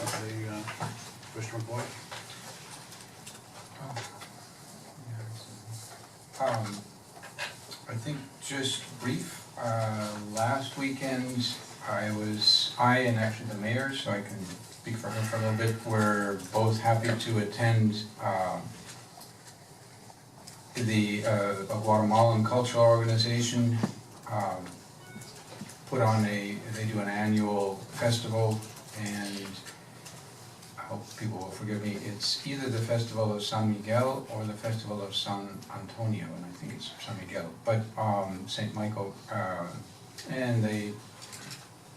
Commissioner McBoyd? I think just brief. Last weekend, I and actually the mayor, so I can speak for him for a little bit, were both happy to attend the Guatemalan cultural organization put on they do an annual festival, and I hope people will forgive me, it's either the Festival of San Miguel or the Festival of San Antonio, and I think it's San Miguel, but St. Michael, and they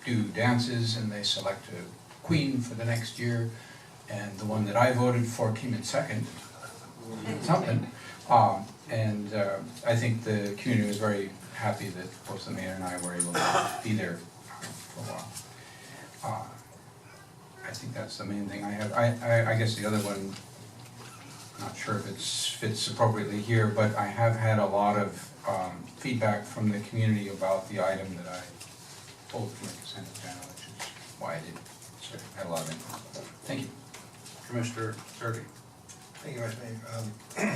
do dances and they select a queen for the next year, and the one that I voted for came in second, something, and I think the community was very happy that both the mayor and I were able to be there for a while. I think that's the main thing I have. I guess the other one, not sure if it fits appropriately here, but I have had a lot of feedback from the community about the item that I pulled from the consent agenda, which is why I did. So I had a lot of input. Thank you. Commissioner Sturdy? Thank you, Vice Mayor.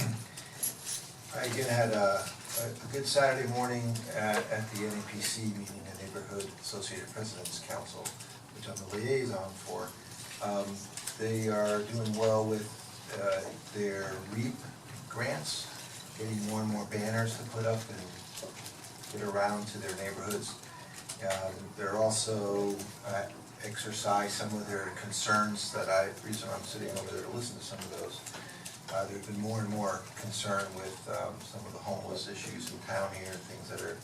I again had a good Saturday morning at the NAPC meeting, the Neighborhood Associated Presidents Council, which I'm the liaison for. They are doing well with their REAP grants, getting more and more banners to put up and get around to their neighborhoods. They're also exercise some of their concerns that the reason I'm sitting over there to listen to some of those. There's been more and more concern with some of the homeless issues in town here, things that are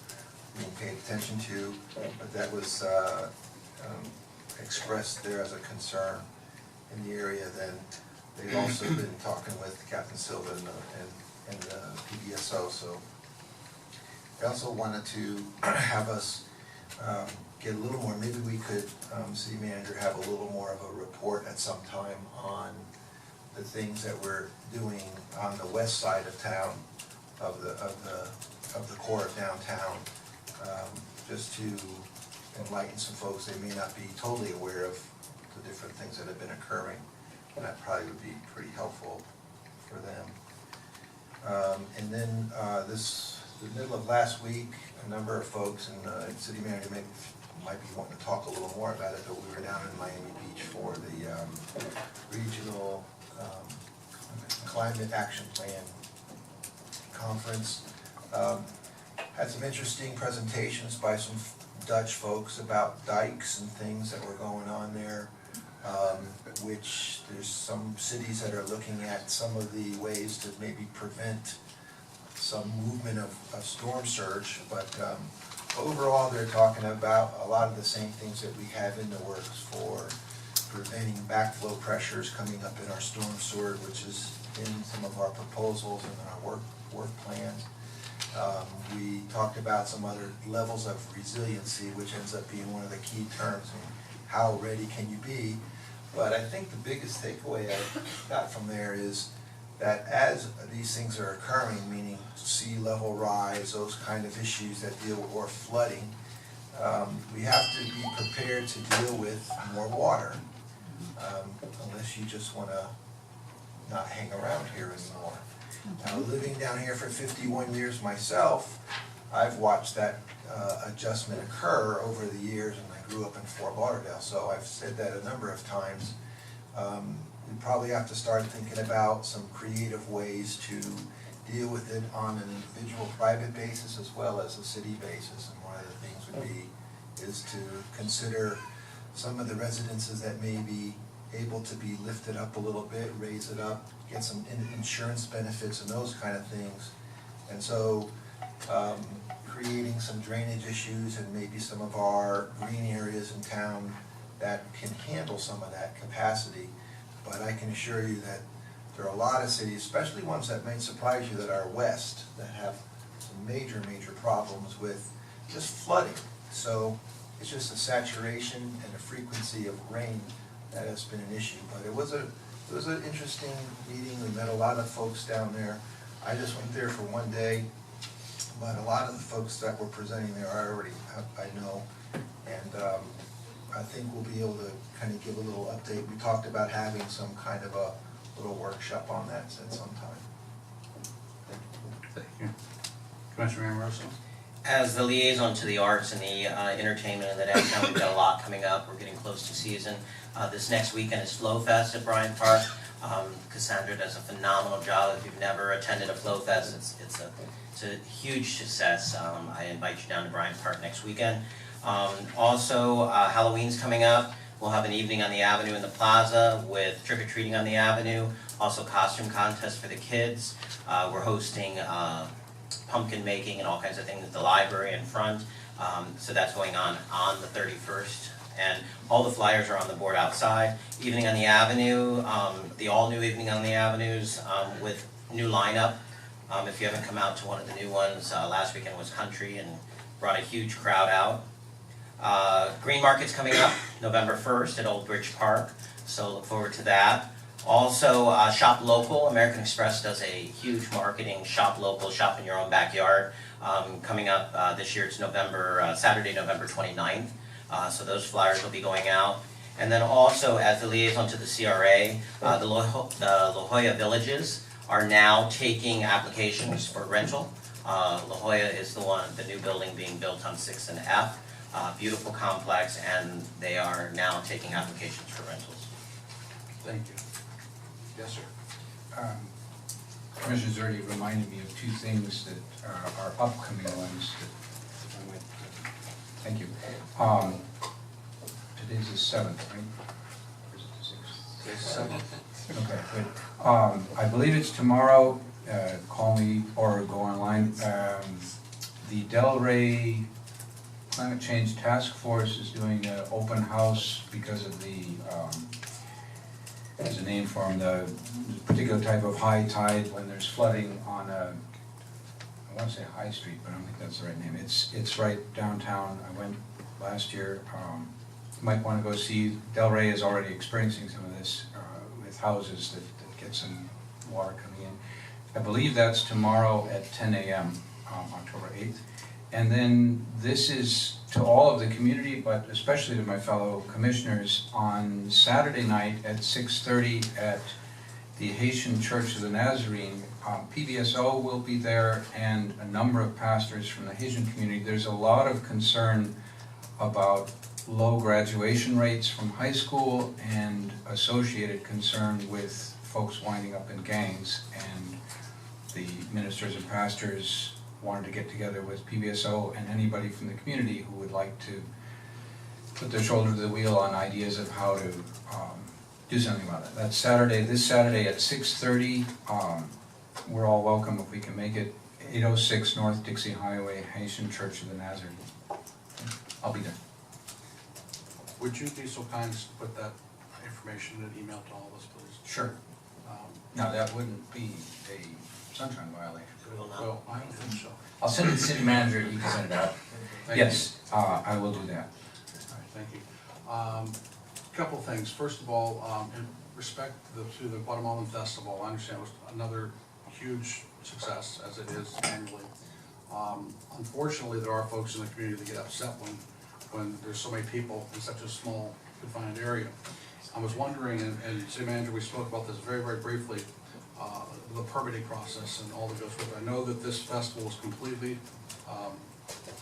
being paid attention to, but that was expressed there as a concern in the area. Then they've also been talking with Captain Silva and the PDSO, so they also wanted to have us get a little more, maybe we could, city manager, have a little more of a report at some time on the things that we're doing on the west side of town, of the core of downtown, just to enlighten some folks. They may not be totally aware of the different things that have been occurring, and that probably would be pretty helpful for them. And then the middle of last week, a number of folks, and city manager might be wanting to talk a little more about it, but we were down in Miami Beach for the regional Climate Action Plan conference. Had some interesting presentations by some Dutch folks about dikes and things that were going on there, which there's some cities that are looking at some of the ways to maybe prevent some movement of storm surge, but overall they're talking about a lot of the same things that we have in the works for preventing backflow pressures coming up in our storm sewer, which is in some of our proposals and in our work plans. We talked about some other levels of resiliency, which ends up being one of the key terms. How ready can you be? But I think the biggest takeaway I got from there is that as these things are occurring, meaning sea level rise, those kind of issues that deal with, or flooding, we have to be prepared to deal with more water, unless you just want to not hang around here anymore. Now, living down here for 51 years myself, I've watched that adjustment occur over the years, and I grew up in Fort Lauderdale, so I've said that a number of times. We probably have to start thinking about some creative ways to deal with it on an individual private basis as well as a city basis. And one of the things would be is to consider some of the residences that may be able to be lifted up a little bit, raise it up, get some insurance benefits and those kind of things. And so creating some drainage issues and maybe some of our green areas in town that can handle some of that capacity. But I can assure you that there are a lot of cities, especially ones that might surprise you, that are west, that have some major problems with just flooding. So it's just a saturation and a frequency of rain that has been an issue. But it was an interesting meeting. We met a lot of folks down there. I just went there for one day, but a lot of the folks that were presenting there I know, and I think we'll be able to kind of give a little update. We talked about having some kind of a little workshop on that at some time. Thank you. Commissioner Amoroso? As the liaison to the arts and the entertainment in the downtown, we've got a lot coming up. We're getting close to season. This next weekend is Flow Fest at Bryant Park. Cassandra does a phenomenal job. If you've never attended a Flow Fest, it's a huge success. I invite you down to Bryant Park next weekend. Also, Halloween's coming up. We'll have an evening on the Avenue in the Plaza with trick-or-treating on the Avenue. Also costume contest for the kids. We're hosting pumpkin making and all kinds of things at the library in front. So that's going on the 31st. And all the flyers are on the board outside. Evening on the Avenue, the all-new Evening on the Avenues with new lineup. If you haven't come out to one of the new ones, last weekend was country and brought a huge crowd out. Green Market's coming up November 1st at Old Bridge Park, so look forward to that. Also, Shop Local. American Express does a huge marketing Shop Local, shop in your own backyard. Coming up this year, it's Saturday, November 29th. So those flyers will be going out. And then also, as the liaison to the CRA, the La Jolla Villages are now taking applications for rental. La Jolla is the new building being built on 6th and F. Beautiful complex, and they are now taking applications for rentals. Thank you. Yes, sir. Commissioner's already reminded me of two things that are upcoming ones that if I might, thank you. Today's the 7th, right? Or is it the 6th? Today's the 7th. Okay, good. I believe it's tomorrow, call me or go online. The Delray Climate Change Task Force is doing an open house because of the, there's a name for them, the particular type of high tide when there's flooding on I want to say High Street, but I don't think that's the right name. It's right downtown. I went last year. You might want to go see. Delray is already experiencing some of this with houses that get some water coming in. I believe that's tomorrow at 10 a.m., October 8th. And then this is to all of the community, but especially to my fellow commissioners, on Saturday night at 6:30 at the Haitian Church of the Nazarene. PBSO will be there and a number of pastors from the Haitian community. There's a lot of concern about low graduation rates from high school and associated concern with folks winding up in gangs. And the ministers and pastors wanted to get together with PBSO and anybody from the community who would like to put their shoulder to the wheel on ideas of how to do something about it. That's this Saturday at 6:30. We're all welcome if we can make it. 806 North Dixie Highway, Haitian Church of the Nazarene. I'll be there. Would you be so kind as to put that information in an email to all of us, please? Sure. Now, that wouldn't be a sunshine violation. Well, I don't think so. I'll send it to the city manager, you can send it out. Thank Yes, I will do that. All right, thank you. Couple things. First of all, in respect to the Guatemalan Festival, I understand it was another huge success, as it is annually. Unfortunately, there are folks in the community that get upset when there's so many people in such a small, confined area. I was wondering, and City Manager, we spoke about this very, very briefly, the permitting process and all that goes with it. I know that this festival was completely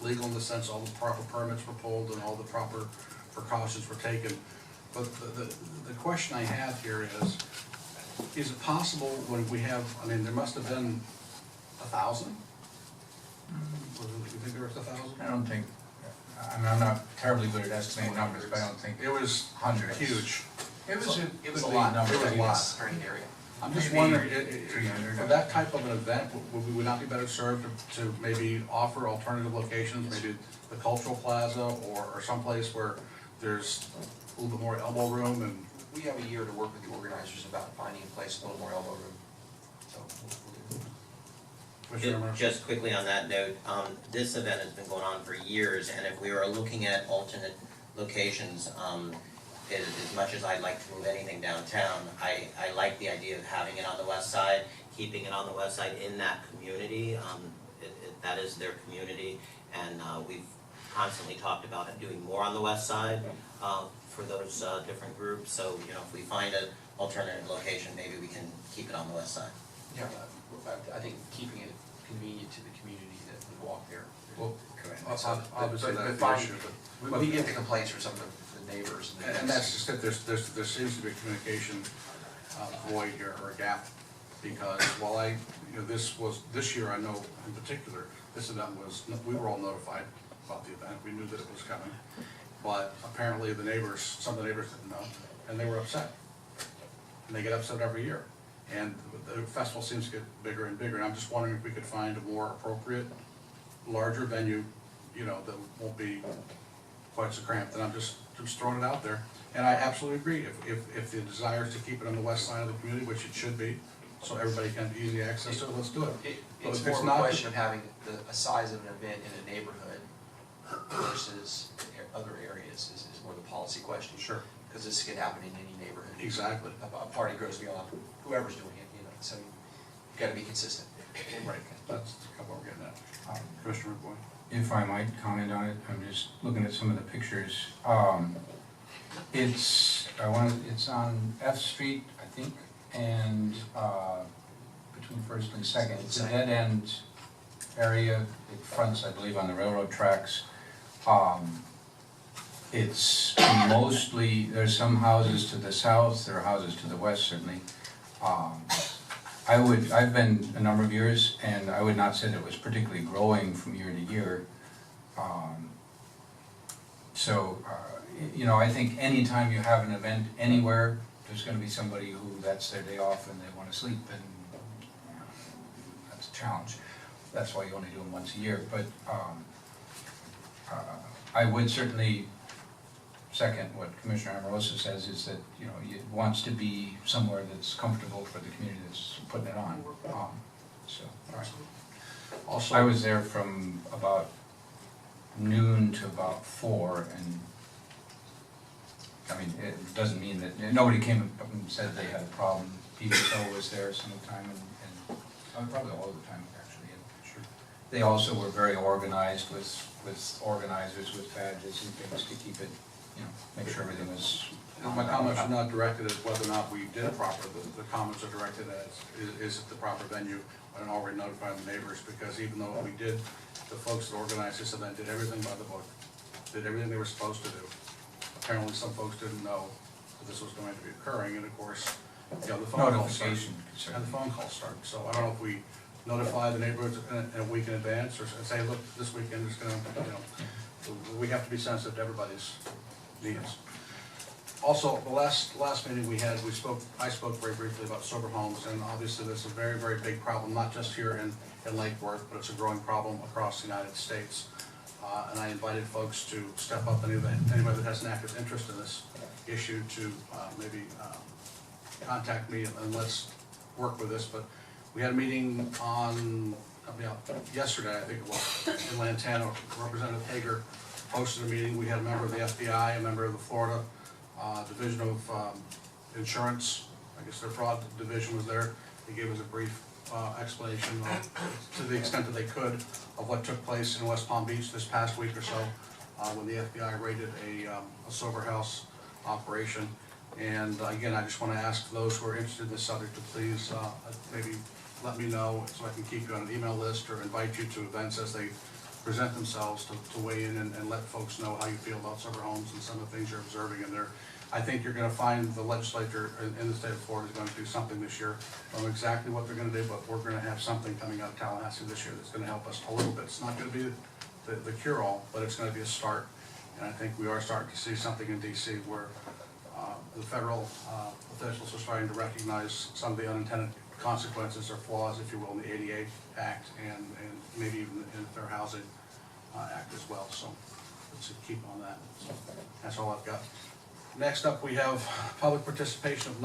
legal in the sense all the proper permits were pulled and all the proper precautions were taken. But the question I have here is it possible when we have, I mean, there must have been 1,000? Do you think there was 1,000? I don't think, I'm not terribly good at estimating numbers, but I don't think It was hundreds. huge. It was a big lot. number. It was a lot. Certain area. I'm just Maybe wondering, 300. for that type of an event, would we not be better served to maybe offer alternative locations, maybe the Cultural Plaza or someplace where there's a little bit more elbow room and We have a year to work with the organizers about finding a place, a little more elbow room. So we'll do. Commissioner Murphy? Just quickly on that note, this event has been going on for years, and if we were looking at alternate locations, as much as I'd like to move anything downtown, I like the idea of having it on the west side, keeping it on the west side in that community. That is their community, and we've constantly talked about and doing more on the west side for those different groups. So, you know, if we find an alternative location, maybe we can keep it on the west side. Yeah, I think keeping it convenient to the community that would walk there. Well, Correct. obviously that's the fine. issue, but. We get the complaints from some of the neighbors. And that's just it, there seems to be a communication void here, or a gap, because while this year I know in particular, this event was, we were all notified about the event, we knew that it was coming, but apparently some of the neighbors didn't know, and they were upset. And they get upset every year, and the festival seems to get bigger and bigger, and I'm just wondering if we could find a more appropriate, larger venue, you know, that won't be quite so cramped, and I'm just throwing it out there. And I absolutely agree, if the desire is to keep it on the west side of the community, which it should be, so everybody can have easy access to it, let's do it. But It's if more of a not- question of having a size of an event in a neighborhood versus other areas is more the policy question. Sure. Because this could happen in any neighborhood. Exactly. A party grows beyond whoever's doing it, you know, so you've got to be consistent. Right, that's kind of what we're getting at. Commissioner Boyd? If I might comment on it, I'm just looking at some of the pictures. It's on F Street, I think, and between First and Second. It's a dead end area. It fronts, I believe, on the railroad tracks. It's mostly, there's some houses to the south, there are houses to the west certainly. I've been a number of years, and I would not say that it was particularly growing from year to year. You know, I think anytime you have an event anywhere, there's gonna be somebody who that's their day off and they wanna sleep, and that's a challenge. That's why you only do them once a year, but I would certainly second what Commissioner Amoroso says, is that, you know, it wants to be somewhere that's comfortable for the community that's putting it on. All right. Also, I was there from about noon to about 4, and I mean, it doesn't mean that, nobody came up and said they had a problem. PSO was there some of the time, and probably all of the time, actually. And sure. They also were very organized with organizers with badges and things to keep it, you know, make sure everything was. my comments are not directed at whether or not we did it proper, the comments are directed at, is it the proper venue, and already notified the neighbors, because even though we did, the folks that organized this event did everything by the book, did everything they were supposed to do. Apparently some folks didn't know that this was going to be occurring, and of course, you know, the phone calls started. Notification. And the phone calls started, so I don't know if we notify the neighborhoods in a week in advance, or say, look, this weekend is gonna, you know, we have to be sensitive to everybody's needs. Also, the last meeting we had, I spoke very briefly about sober homes, and obviously there's a very, very big problem, not just here in Lake Worth, but it's a growing problem across the United States. And I invited folks to step up, anybody that has an active interest in this issue to maybe contact me, and let's work with this. But we had a meeting yesterday, I think it was, in Lantana. Representative Hager hosted a meeting. We had a member of the FBI, a member of the Florida Division of Insurance, I guess their fraud division was there. They gave us a brief explanation to the extent that they could of what took place in West Palm Beach this past week or so when the FBI raided a sober house operation. And again, I just want to ask those who are interested in this subject to please maybe let me know so I can keep you on an email list or invite you to events as they present themselves to weigh in and let folks know how you feel about sober homes and some of the things you're observing in there. I think you're going to find the legislature in the state of Florida is going to do something this year. I don't know exactly what they're going to do, but we're going to have something coming out of Tallahassee this year that's going to help us a little bit. It's not going to be the cure-all, but it's going to be a start. And I think we are starting to see something in D.C. where the federal officials are starting to recognize some of the unintended consequences or flaws, if you will, in the ADA Act and maybe even in the Fair Housing Act as well. So let's keep on that. So that's all I've got. Next up, we have public participation of